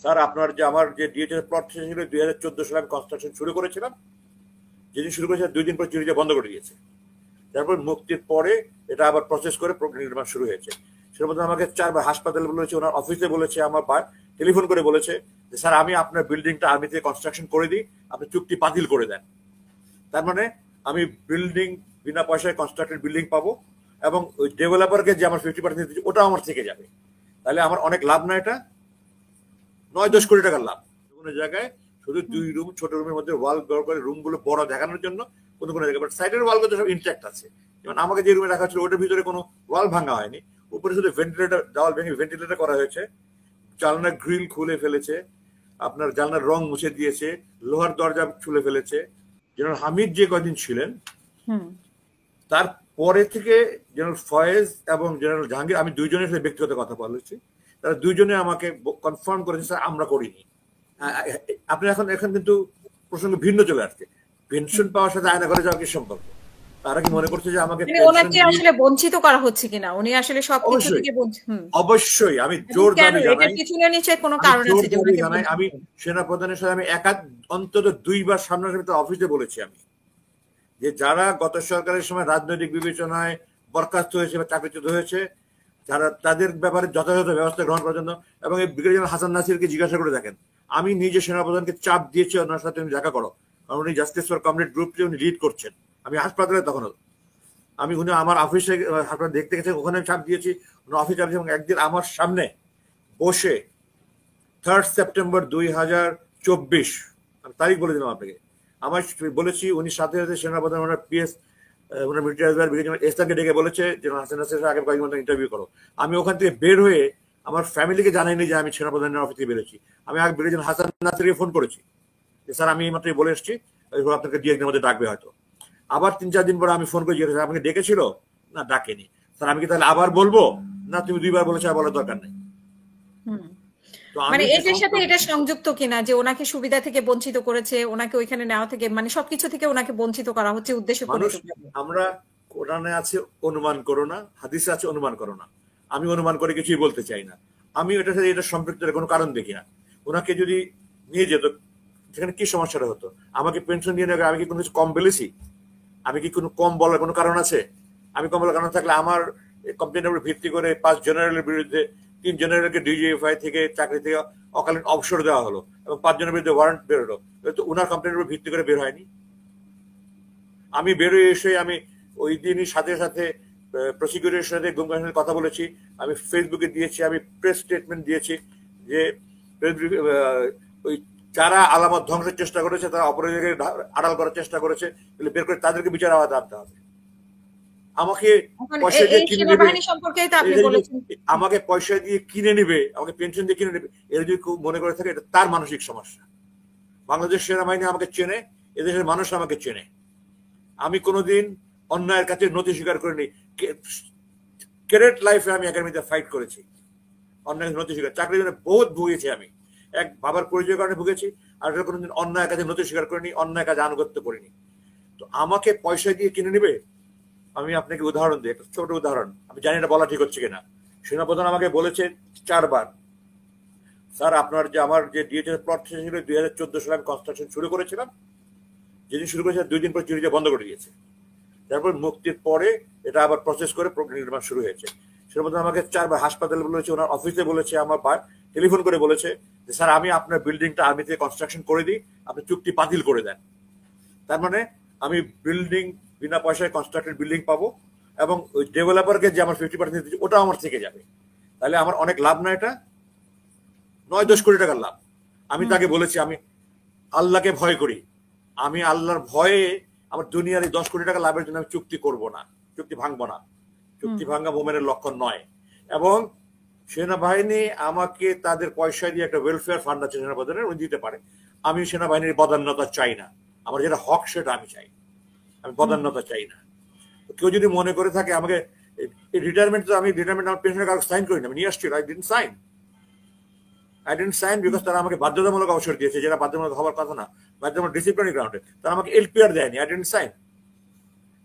Sir আপনার যে আমার যে ডিএচএস প্লট ছিল 2014 সালে আমি কনস্ট্রাকশন শুরু করেছিলাম, যেদিন শুরু করেছিলাম 2 দিন পর চুরিটা বন্ধ করে দিয়েছে। তারপর মুক্তির পরে এটা আবার প্রসেস করে নির্মাণ শুরু হয়েছে। সেটার মধ্যে আমাকে 4 বার হাসপাতালে বলেছে, ওনার অফিসে বলেছে, আমার টেলিফোন করে বলেছে যে স্যার আমি আপনার বিল্ডিংটা আর্মি থেকে কনস্ট্রাকশন করে দিই, আপনি চুক্তি বাতিল করে দেন। তার মানে আমি বিল্ডিং বিনা পয়সায় কনস্ট্রাক্টেড বিল্ডিং পাবো এবং ওই ডেভেলপারকে যে আমার 50% দিচ্ছি ওটা আমার থেকে যাবে। তাহলে আমার অনেক লাভ না, এটা 9-10 কোটি টাকার লাভ। কোনো জায়গায় শুধু 2 রুম, ছোট রুমের মধ্যে ওয়াল ব্যবহার করে রুমগুলো বড় দেখানোর জন্য কোনো কোনো জায়গায়, বাট সাইডের ওয়ালগুলো সব ইনট্যাক্ট আছে। যেমন আমাকে যে রুমে রাখা ছিল ওটার ভিতরে কোনো ওয়াল ভাঙা হয়নি, উপরে শুধু ভেন্টিলেটর, দেওয়াল ভেঙে ভেন্টিলেটর করা হয়েছে, জানলার গ্রিল খুলে ফেলেছে, আপনার জানলার রং মুছে দিয়েছে, লোহার দরজা খুলে ফেলেছে। জেনারেল হামিদ যে কয়দিন ছিলেন তারপরে থেকে জেনারেল ফয়েজ এবং জেনারেল জাহাঙ্গীর, আমি দুইজনের সাথে ব্যক্তিগত কথা বলেছি, তারা দুইজনে আমাকে কনফার্ম করেছে স্যার আমরা করিনি। আপনি এখন কিন্তু প্রসঙ্গ ভিন্ন চলে আসছে, পেনশন পাওয়ার সাথে আয়না ঘরে যাওয়ার কি সম্পর্ক? তারা কি মনে করছে যে আমাকে ওনাকে আসলে বঞ্চিত করা হচ্ছে কিনা? উনি আসলে সবকিছু থেকে অবশ্যই আমি জোর দাবি জানাই, পিছনে নিচে কোনো কারণ আছে যে ওনাকে জানাই। আমি সেনাপ্রধানের সাথে আমি অন্তত 2 বার সামনাসামনি অফিসে বলেছি আমি, যে যারা গত সরকারের সময় রাজনৈতিক বিবেচনায় বরখাস্ত হয়েছে বা চাকরিচ্যুত হয়েছে, যারা তাদের ব্যাপারে যথাযথ ব্যবস্থা গ্রহণ করার জন্য, এবং এই ব্রিগেডিয়ার জেনারেল হাসান নাসিরকে জিজ্ঞাসা করে দেখেন, আমি নিজে সেনাপ্রধানকে চাপ দিয়েছি ওনার সাথে উনি দেখা করো, কারণ উনি জাস্টিস ফর কমরেড গ্রুপকে উনি লিড করছেন। আমি হাসপাতালে তখনও, উনি আমার অফিসে হাসপাতাল দেখতে গেছে, ওখানে চাপ দিয়েছি, উনি অফিসে আসছে, এবং একদিন আমার সামনে বসে 3 সেপ্টেম্বর 2024, আমি তারিখ বলে দিলাম আপনাকে, আমার বলেছি উনি সাথে সাথে সেনাপ্রধান ওনার পিএস ওনার মিলিটারি এসটাকে ডেকে বলেছে যে হাসান নাসিরের আগে কয়েক ঘন্টা ইন্টারভিউ করো। আমি ওখান থেকে বের হয়ে আমার ফ্যামিলিকে জানাইনি যে আমি সেনাপ্রধানের অফিস থেকে বেরোচ্ছি। আমি আগে ব্রিগেডিয়ার হাসান নাসিরকে ফোন করেছি যে স্যার আমি মাত্র বলে এসেছি, আপনাকে দিয়ে একদিনের মধ্যে ডাকবে হয়তো। আবার 3-4 দিন পরে আমি ফোন করে জিজ্ঞাসা, আমাকে ডেকেছিল না ডাকেনি, স্যার আমি কি তাহলে আবার বলবো? না তুমি 2 বার বলেছো, আর বলার দরকার নেই। মানে এটার সাথে এটা সংযুক্ত কিনা যে ওনাকে সুবিধা থেকে বঞ্চিত করেছে, ওনাকে ওইখানে নেওয়া থেকে, মানে সবকিছু থেকে ওনাকে বঞ্চিত করা হচ্ছে উদ্দেশ্য করে? আমরা কোরআনে আছে অনুমান করো না, হাদিসে আছে অনুমান করো না, আমি অনুমান করে কিছুই বলতে চাই না। আমি এটার সাথে এটা সম্পৃক্ত কোনো কারণ দেখি না। ওনাকে যদি নিয়ে যেত, সেখানে কি সমস্যাটা হতো? আমাকে পেনশন দিয়ে নেবে, আমি কি কোনো কিছু কম বলেছি? আমি কি কোনো কম বলার কোনো কারণ আছে? আমি কম বলার কারণ থাকলে আমার কমপ্লেনের উপর ভিত্তি করে 5 জেনারেলের বিরুদ্ধে 3 জেনারেলকে ডিজিএফআই থেকে চাকরি থেকে অকালীন অবসর দেওয়া হলো এবং 5 জনের বিরুদ্ধে ওয়ারেন্ট বেরোলো, তো ওনার কমপ্লেনের উপর ভিত্তি করে বের হয়নি। আমি বেরোয় এসে আমি ওই দিনই সাথে সাথে প্রসিকিউটরের সাথে গুমগানের সাথে কথা বলেছি, আমি ফেসবুকে দিয়েছি, আমি প্রেস স্টেটমেন্ট দিয়েছি যে ওই যারা আলামত ধ্বংসের চেষ্টা করেছে, তারা অপরাধীকে আড়াল করার চেষ্টা করেছে, বের করে তাদেরকে বিচার আওতায় আনতে হবে। আমাকে পয়সা দিয়ে কিনে নেবে, আমাকে পয়সা দিয়ে কিনে নেবে, আমাকে পেনশন দিয়ে কিনে নেবে, এর যদি মনে করে থাকে এটা তার মানসিক সমস্যা। বাংলাদেশ সেনাবাহিনী আমাকে চেনে, এদেশের মানুষ আমাকে চেনে। আমি কোনোদিন অন্যায়ের কাছে নথি স্বীকার করিনি। ক্যাডেট লাইফে আমি একাডেমিতে ফাইট করেছি, অন্যায়ের নথি স্বীকার, চাকরির জন্য বহুত ভুগেছি। আমি এক বাবার পরিচয় কারণে ভুগেছি, আর কোনোদিন অন্যায়ের কাছে নথি স্বীকার করিনি, অন্যায় কাজে আনুগত্য করিনি। তো আমাকে পয়সা দিয়ে কিনে নেবে? আমি আপনাকে উদাহরণ দিই, একটা ছোট উদাহরণ, আমি জানি না বলা ঠিক হচ্ছে কিনা। সেনাপ্রধান আমাকে বলেছে 4 বার, স্যার আপনার যে আমার যে ডিএচএস প্লট ছিল 2014 সালে আমি কনস্ট্রাকশন শুরু করেছিলাম, যেদিন শুরু করেছিলাম 2 দিন পর চুরিটা বন্ধ করে দিয়েছে। তারপর মুক্তির পরে এটা আবার প্রসেস করে নির্মাণ শুরু হয়েছে। সেনাপ্রধান আমাকে 4 বার হাসপাতালে বলেছে, ওনার অফিসে বলেছে, আমার টেলিফোন করে বলেছে যে স্যার আমি আপনার বিল্ডিংটা আর্মি থেকে কনস্ট্রাকশন করে দিই, আপনি চুক্তি বাতিল করে দেন। তার মানে আমি বিল্ডিং বিনা পয়সায় কনস্ট্রাক্টেড বিল্ডিং পাবো এবং ওই ডেভেলপারকে যে আমার 50% দিচ্ছি ওটা আমার থেকে যাবে। তাহলে আমার অনেক লাভ না, এটা 9-10 কোটি টাকার লাভ। আমি তাকে বলেছি আমি আল্লাহকে ভয় করি, আমি আল্লাহর ভয়ে আমার দুনিয়ার এই 10 কোটি টাকা লাভের জন্য আমি চুক্তি করব না, চুক্তি ভাঙবো না। চুক্তি ভাঙা মোমেনের লক্ষণ নয়। এবং সেনাবাহিনী আমাকে তাদের পয়সা দিয়ে একটা ওয়েলফেয়ার ফান্ড আছে সেনাপ্রধানের, উনি দিতে পারে। আমি সেনাবাহিনীর পদোন্নতি চাই না, আমার যেটা হক সেটা আমি চাই, আমি পদোন্নতি চাই না। কেউ যদি মনে করে থাকে আমাকে রিটায়ারমেন্ট, আমি রিটায়ারমেন্ট আমার পেনশনের কাগজ সাইন করি না, আমি নিয়ে আসছি, আই ডিডন্ট সাইন বিকজ তারা আমাকে বাধ্যতামূলক অবসর দিয়েছে, যেটা বাধ্যতামূলক হওয়ার কথা না, বাধ্যতামূলক ডিসিপ্লিনারি গ্রাউন্ডে তারা আমাকে এলপিআর দেয়নি, আই ডিডন্ট সাইন।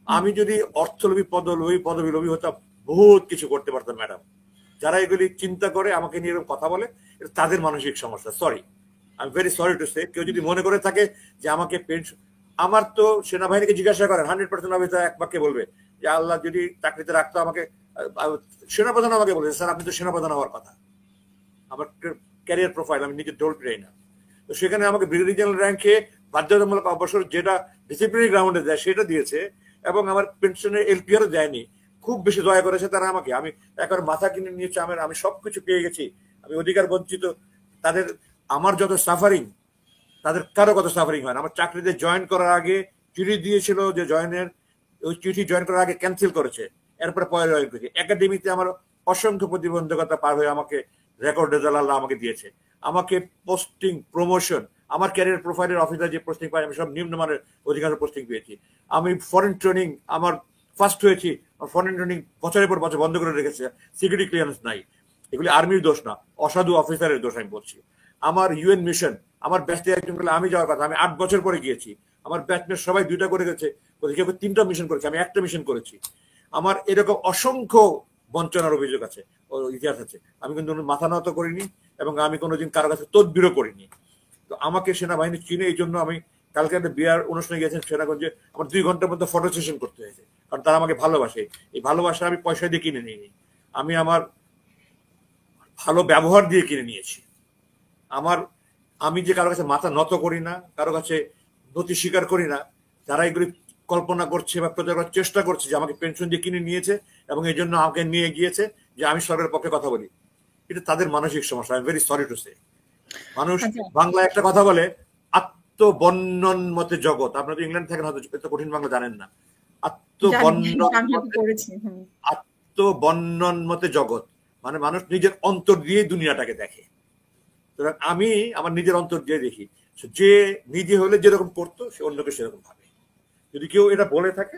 আমি যদি অর্থলোভী পদবী লোভী হতাম, বহুত কিছু করতে পারতাম ম্যাডাম। যারা এগুলি চিন্তা করে আমাকে নিয়ে এরকম কথা বলে, এটা তাদের মানসিক সমস্যা। Sorry, I am very sorry to say. কেউ যদি মনে করে থাকে যে আমাকে পেনশন, আমার তো সেনাবাহিনীকে জিজ্ঞাসা করেন 100% অফিসার এক বাক্যে বলবে যে আল্লাহ যদি চাকরিতে রাখতো আমাকে, সেনাপ্রধান আমাকে বলেছে স্যার আপনি তো সেনাপ্রধান হওয়ার কথা, আমার ক্যারিয়ার প্রোফাইল আমি নিজে ডোল পেয়ে না। তো সেখানে আমাকে ব্রিগেডিয়ার জেনারেল র্যাঙ্কে বাধ্যতামূলক অবসর যেটা ডিসিপ্লিনারি গ্রাউন্ডে দেয় সেটা দিয়েছে, এবং আমার পেনশনের এলপিআরও দেয়নি। খুব বেশি দয়া করেছে তারা আমাকে, আমি একবার মাথা কিনে নিয়েছি, আমি সবকিছু পেয়ে গেছি, আমি অধিকার বঞ্চিত। তাদের আমার যত সাফারিং তাদের কারো কত সাফারিং হয় না। আমার চাকরিতে জয়েন করার আগে চিঠি দিয়েছিল যে জয়েনের, ওই চিঠি জয়েন করার আগে ক্যান্সেল করেছে, এরপরে পরে জয়েন করেছে। একাডেমিতে আমার অসংখ্য প্রতিবন্ধকতা পার হয়ে আমাকে রেকর্ড রেজাল্ট আল্লাহ আমাকে দিয়েছে, আমাকে পোস্টিং প্রমোশন, আমার ক্যারিয়ার প্রোফাইলের অফিসার যে পোস্টিং পাই আমি সব নিম্নমানের অধিকাংশ পোস্টিং পেয়েছি। আমি ফরেন ট্রেনিং আমার ফার্স্ট হয়েছি, ফরেন ট্রেনিং বছরের পর বছর বন্ধ করে রেখেছে, সিকিউরিটি ক্লিয়ারেন্স নাই। এগুলি আর্মির দোষ না, অসাধু অফিসারের দোষ আমি বলছি। আমার ইউএন মিশন, আমার ব্যাচে একজন বলে আমি যাওয়ার কথা, আমি 8 বছর পরে গিয়েছি। আমার ব্যাচমেট সবাই 2টা করে গেছে, কেউ 3টা মিশন করেছে, আমি 1টা মিশন করেছি। আমার এরকম অসংখ্য বঞ্চনার অভিযোগ আছে, ইতিহাস আছে। আমি কিন্তু মাথা নত করিনি, এবং আমি কোনোদিন কারো কাছে তদবিরও করিনি। তো আমাকে সেনাবাহিনী চিনে, এই জন্য আমি কালকে একটা বিয়ার অনুষ্ঠানে গিয়েছেন সেনাগঞ্জে, আমার 2 ঘন্টার মধ্যে ফটো সেশন করতে হয়েছে, কারণ তারা আমাকে ভালোবাসে। এই ভালোবাসা আমি পয়সা দিয়ে কিনে নিইনি, আমি আমার ভালো ব্যবহার দিয়ে কিনে নিয়েছি। আমি যে কারো কাছে মাথা নত করি না, কারো কাছে নতি স্বীকার করি না। যারা এগুলি কল্পনা করছে বা প্রচার করার চেষ্টা করছে যে আমাকে পেনশন দিয়ে কিনে নিয়েছে এবং এই জন্য আমাকে নিয়ে গিয়েছে যে আমি সরকারের পক্ষে কথা বলি, এটা তাদের মানসিক সমস্যা। I am very sorry to say. মানুষ বাংলা একটা কথা বলে, আত্মবর্ণন মতে জগৎ। আপনারা তো ইংল্যান্ড থাকেন, হয়তো এত কঠিন বাংলা জানেন না। আত্মবর্ণন মতে জগৎ মানে মানুষ নিজের অন্তর দিয়ে দুনিয়াটাকে দেখে। আমি আমার নিজের অন্তর দিয়ে দেখি, যে নিজে হলে যেরকম করতো সে অন্যকে সেরকম ভাবে। যদি কেউ এটা বলে থাকে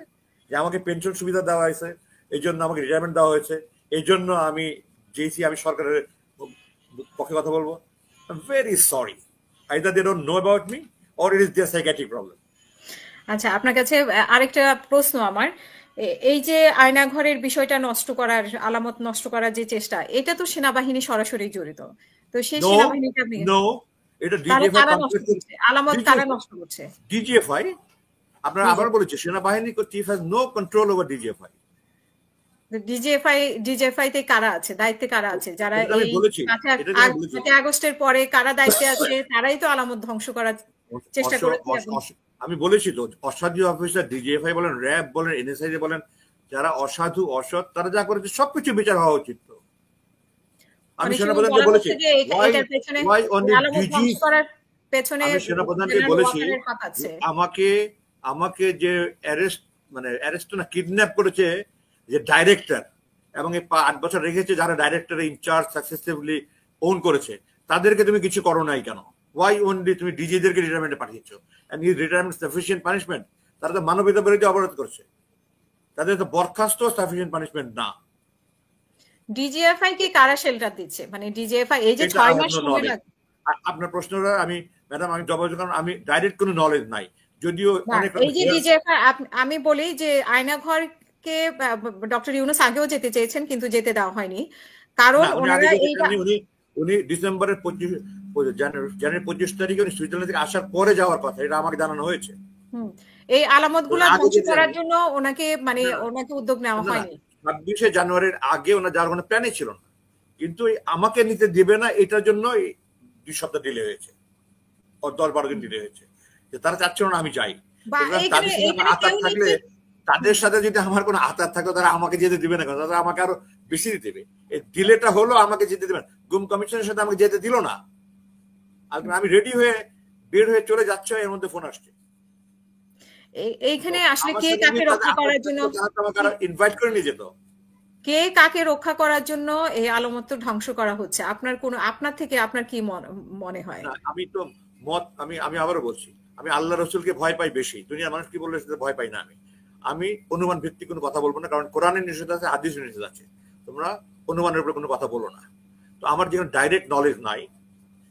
যে আমাকে পেনশন সুবিধা দেওয়া হয়েছে, এই জন্য আমাকে রিটায়ারমেন্ট দেওয়া হয়েছে, এই জন্য আমি যেছি আমি সরকারের পক্ষে কথা বলবো, very sorry, either they don't know about me or it is their psychiatric problem. আচ্ছা, আপনার কাছে আরেকটা প্রশ্ন আমার, এই যে আয়নাঘরের বিষয়টা নষ্ট করার, আলামত নষ্ট করার যে চেষ্টা, এটা তো সেনাবাহিনী সরাসরি জড়িত। তো সেই সেনাবাহিনীটা এটা ডিজিএফআই আলামত কারা নষ্ট করছে? ডিজিএফআই। আপনারা আবার বলেছে সেনাবাহিনী chief has no control over DGFI. DGFI তে কারা আছে, দায়িত্বে কারা আছে? যারা এই 5 আগস্টের পরে কারা দায়িত্বে আছে, তারাই তো আলামত ধ্বংস করার চেষ্টা করেছে। আমি বলেছি তো, অসাধু অফিসার ডিজিএফআই বলেন, র্যাব বলেন, এনএসআই বলেন, যারা অসাধু অসৎ তারা যা করেছে সবকিছু বিচার হওয়া উচিত। তো আমি সেনাপ্রধানকে বলেছি, সেনাপ্রধানকে বলেছি আমাকে যে অ্যারেস্ট না কিডন্যাপ করেছে যে ডাইরেক্টর, এবং 8 বছর রেখেছে যারা ডাইরেক্টর ইনচার্জ সাকসেসফুলি ওন করেছে, তাদেরকে তুমি কিছু করো নাই কেন? ওয়াই ওনলি তুমি ডিজিদেরকে রিটায়ারমেন্টে পাঠিয়েছো? And is retirement sufficient punishment? তারা তো মানবতা বিরোধী অপরাধ করছে, তাদের তো বরখাস্ত সাফিসিয়েন্ট পানিশমেন্ট না। ডিজিএফআই কি কারা শেল্টার দিচ্ছে? মানে ডিজিএফআই এই যে 6 মাস সময় লাগে। আপনার প্রশ্নটা আমি ম্যাডাম আমি জবাব দিই, কারণ আমি ডাইরেক্ট কোনো নলেজ নাই। যদিও এই যে ডিজিএফআই, আমি বলি যে আয়নাঘরকে ডক্টর ইউনূস আগেও যেতে চেয়েছেন কিন্তু যেতে দেওয়া হয়নি, কারণ ওনারা উনি ডিসেম্বরের 25 তারিখে উনি সুইজারল্যান্ড থেকে আসার পরে যাওয়ার কথা, এটা আমাকে জানানো হয়েছে। এই আলামতগুলো ধ্বংস করার জন্য ওনাকে উদ্যোগ নেওয়া হয়নি। 26শে জানুয়ারির আগে ওনার যাওয়ার কোনো প্ল্যানই ছিল না, কিন্তু আমাকে নিতে দেবে না এটার জন্য 2 সপ্তাহ ডিলে হয়েছে, 10-12 দিন ডিলে হয়েছে। তারা চাচ্ছে না আমি যাই। তাদের সাথে যদি আমার কোনো আতাত থাকতো তারা আমাকে যেতে দিবে না, তারা আমাকে আরো বেশি দিতে দেবে। এই ডিলেটা হলো আমাকে যেতে দেবে না, গুম কমিশনের সাথে আমাকে যেতে দিল না। আমি রেডি হয়ে বের হয়ে চলে যাচ্ছে, এর মধ্যে ফোন আসছে। এইখানে আসলে কে কাকে রক্ষা করার জন্য ইনভাইট করে নিয়ে যেত, কে কাকে রক্ষা করার জন্য এই আলামত ধ্বংস করা হচ্ছে? আপনার থেকে আপনার কি মনে হয়? আমি তো আমি আবারও বলছি, আমি আল্লাহ রসুলকে ভয় পাই বেশি, দুনিয়ার মানুষ কি বললে সেটা ভয় পাই না। আমি অনুমান ভিত্তিক কোনো কথা বলবো না, কারণ কোরআনের নিষেধ আছে, হাদিসের নিষেধ আছে, তোমরা অনুমানের উপর কোনো কথা বলো না। তো আমার যেখানে ডাইরেক্ট নলেজ নাই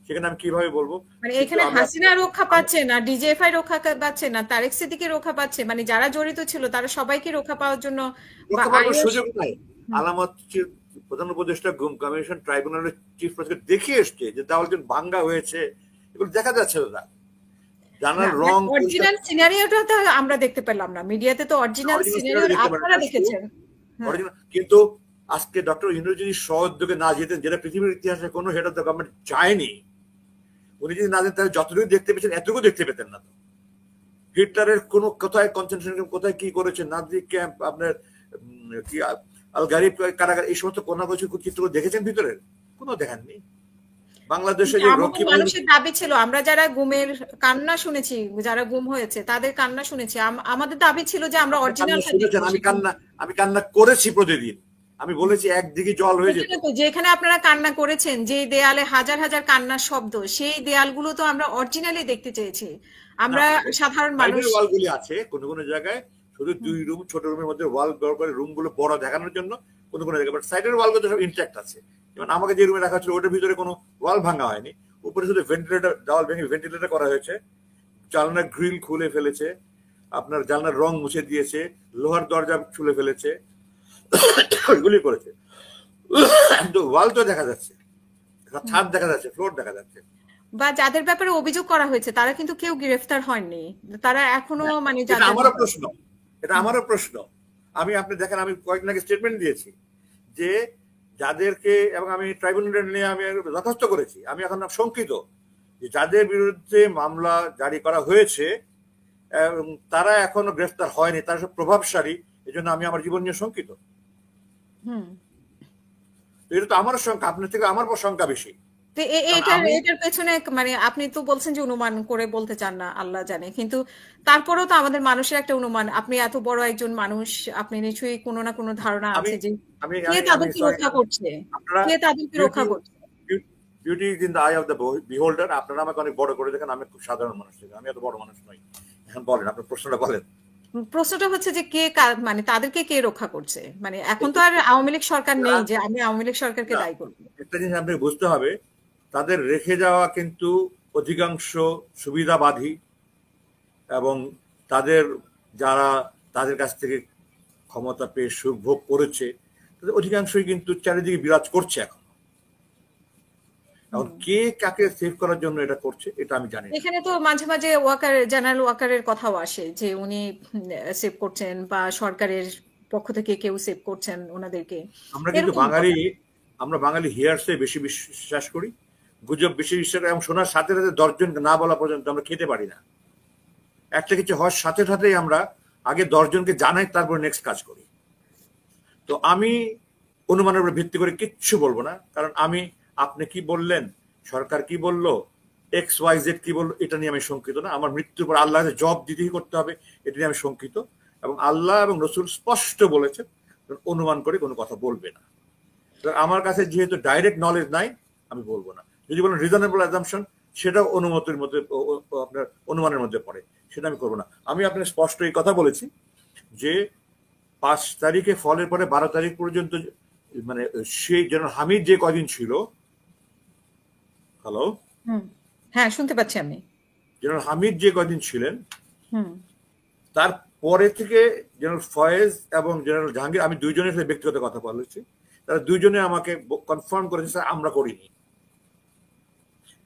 সেখানে আমি কিভাবে বলবো? মানে এখানে হাসিনা রক্ষা পাচ্ছে না, ডিজিএফআই রক্ষা পাচ্ছে না, তারেক সিদ্দিকী রক্ষা পাচ্ছে, মানে যারা জড়িত ছিল তারা সবাইকে রক্ষা পাওয়ার জন্য সুযোগ নাই। আলামত প্রধান উপদেষ্টা গুম কমিশন ট্রাইব্যুনালের চিফ প্রসিকিউটর দেখিয়ে এসছে যে দেওয়াল ভাঙ্গা হয়েছে, এগুলো দেখা যাচ্ছে না। জানার রং অরিজিনাল সিনারিওটা তো আমরা দেখতে পেলাম না, মিডিয়াতে তো অরিজিনাল সিনারিও আপনারা দেখেছেন। কিন্তু আজকে ডক্টর ইউনূস যদি সহযোগে না যেতেন, যেটা পৃথিবীর ইতিহাসে কোনো হেড অফ দ্য গভর্নমেন্ট চায়নি, উনি যদি না যেতেন তাহলে যতটুকু দেখতে পেয়েছেন এতটুকু দেখতে পেতেন না। তো হিটলারের কোন কোথায় কনসেন্ট্রেশন ক্যাম্প, কোথায় কি করেছে, নাজি ক্যাম্প, আপনার কি আল গারিব কারাগার, এই সমস্ত কোনো কিছু চিত্র দেখেছেন ভিতরের? কোনো দেখাননি। বাংলাদেশে যে মানুষের দাবি ছিল, আমরা যারা গুমের কান্না শুনেছি, যারা গুম হয়েছে তাদের কান্না শুনেছি, আমাদের দাবি ছিল যে আমরা অরিজিনাল। আমি কান্না করেছি প্রতিদিন, আমি বলেছি একদিকে জল হয়ে যেত। যেখানে আপনারা কান্না করেছেন, যে দেয়ালে হাজার হাজার কান্নার শব্দ, সেই দেয়ালগুলো তো আমরা অরিজিনালি দেখতে চেয়েছি। আমরা সাধারণ মানুষ, ওয়ালগুলি আছে কোন কোন জায়গায় শুধু 2 রুম, ছোট রুমের মধ্যে ওয়াল ব্যবহার করে রুম গুলো বড় দেখানোর জন্য, কোন কোন জায়গায়, বাট সাইডের ওয়াল গুলো সব ইনট্যাক্ট আছে। যেমন আমাকে যে রুমে রাখা ছিল ওটার ভিতরে কোনো ওয়াল ভাঙা হয়নি, উপরে শুধু ভেন্টিলেটর, দেওয়াল ভেঙে ভেন্টিলেটর করা হয়েছে, জানলার গ্রিল খুলে ফেলেছে, আপনার জানলার রং মুছে দিয়েছে, লোহার দরজা খুলে ফেলেছে, ওইগুলি করেছে। কিন্তু ওয়াল তো দেখা যাচ্ছে, ছাদ দেখা যাচ্ছে, ফ্লোর দেখা যাচ্ছে। বা যাদের ব্যাপারে অভিযোগ করা হয়েছে তারা কিন্তু কেউ গ্রেফতার হয়নি, তারা এখনো মানে এটা আমারও প্রশ্ন। আমি আপনি দেখেন, আমি কয়েকদিন আগে স্টেটমেন্ট দিয়েছি যে যাদেরকে, এবং আমি ট্রাইব্যুনাল নিয়ে আমি দরখাস্ত করেছি, আমি এখন শঙ্কিত যে যাদের বিরুদ্ধে মামলা জারি করা হয়েছে তারা এখনো গ্রেফতার হয়নি, তারা সব প্রভাবশালী, এই জন্য আমি আমার জীবন নিয়ে শঙ্কিত। এটা তো আমার সংখ্যা, আপনার থেকে আমার সংখ্যা বেশি। এটার পেছনে মানে আপনি তো বলছেন যে অনুমান করে বলতে চান না, আল্লাহ জানে, কিন্তু তারপরেও তো আমাদের মানুষের একটা অনুমান। আপনি এত বড় একজন মানুষ, আপনি নিশ্চয়ই কোনো না কোনো ধারণা আছে যে কে তাদেরকে রক্ষা করছে, কে তাদেরকে রক্ষা করছে। Beauty is in the I of the বিহোল্ডার। আপনারা আমাকে অনেক বড় করে দেখেন, আমি খুব সাধারণ মানুষ, আমি এত বড় মানুষ নই। এখন বলেন, আপনার প্রশ্নটা বলেন। প্রশ্নটা হচ্ছে যে কে মানে তাদেরকে কে রক্ষা করছে, মানে এখন তো আর আওয়ামী লীগ সরকার নেই যে আমি আওয়ামী লীগ সরকারকে দায়ী করব। একটা জিনিস আপনাকে বুঝতে হবে, তাদের রেখে যাওয়া কিন্তু অধিকাংশ সুবিধাবাদী, এবং যারা তাদের কাছ থেকে ক্ষমতা পেয়ে সুখ ভোগ করেছে, তাদের অধিকাংশই কিন্তু চারিদিকে বিরাজ করছে। এখন কে কাকে সেভ করার জন্য এটা করছে এটা আমি জানি। এখানে তো মাঝে মাঝে জেনারেল ওয়াকারের কথাও আসে যে উনি সেভ করছেন, বা সরকারের পক্ষ থেকে কেউ সেভ করছেন ওনাদেরকে। আমরা কিন্তু আমরা বাঙালি হিয়ার্সে বেশি বিশ্বাস করি, গুজব বেশি বিশ্বাস করি, এবং শোনার সাথে সাথে 10 জন না বলা পর্যন্ত আমরা খেতে পারি না। একটা কিছু হওয়ার সাথে সাথেই আমরা আগে 10 জনকে জানাই, তারপর নেক্সট কাজ করি। তো আমি অনুমানের উপর ভিত্তি করে কিচ্ছু বলবো না, কারণ আপনি কি বললেন, সরকার কি বললো, XYZ কি বললো, এটা নিয়ে আমি শঙ্কিত না। আমার মৃত্যুর পর আল্লাহ জব দিতেই করতে হবে, এটা নিয়ে আমি শঙ্কিত। এবং আল্লাহ এবং রসুল স্পষ্ট বলেছেন অনুমান করে কোনো কথা বলবে না। আমার কাছে যেহেতু ডাইরেক্ট নলেজ নাই, আমি বলবো না। যদি বলেন রিজনেবল অ্যাজাম্পশন, সেটাও অনুমতির মধ্যে, আপনার অনুমানের মধ্যে পড়ে, সেটা আমি করবো না। আমি আপনার স্পষ্ট এই কথা বলেছি যে 5 তারিখে ফলের পরে 12 তারিখ পর্যন্ত, মানে সেই জেনারেল হামিদ যে কদিন ছিল, হ্যালো, হ্যাঁ শুনতে পাচ্ছি আমি, জেনারেল হামিদ যে কদিন ছিলেন, তারপরে থেকে জেনারেল ফয়েজ এবং জেনারেল জাহাঙ্গীর, আমি 2 জনের সাথে ব্যক্তিগত কথা বলেছি, তারা 2 জনে আমাকে কনফার্ম করেছে স্যার আমরা করিনি।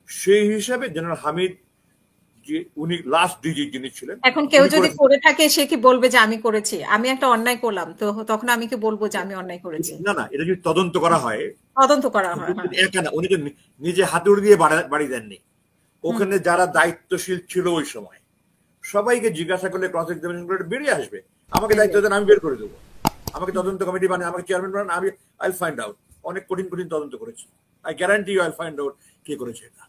সেই হিসাবে জেনারেল হামিদ যে উনি লাস্ট ডিজি যিনি ছিলেন, এখন কেউ যদি করে থাকে সে কি বলবে যে আমি করেছি, আমি একটা অন্যায় করলাম, তো তখন আমি কি বলবো যে আমি অন্যায় করেছি? না, এটা যদি তদন্ত করা হয়, একা না, উনি তো নিজে হাতুড়ি দিয়ে বাড়ি দেননি। ওখানে যারা দায়িত্বশীল ছিল ওই সময় সবাইকে জিজ্ঞাসা করলে, ক্রস এক্সামিনেশন করে বেরিয়ে আসবে। আমাকে দায়িত্ব দেন, আমি বের করে দেবো। আমাকে তদন্ত কমিটি বানিয়ে আমাকে চেয়ারম্যান বানান, আমি আইল ফাইন্ড আউট। অনেক কঠিন তদন্ত করেছি, আই গ্যারান্টি ইউ আইল ফাইন্ড আউট কে করেছে এটা।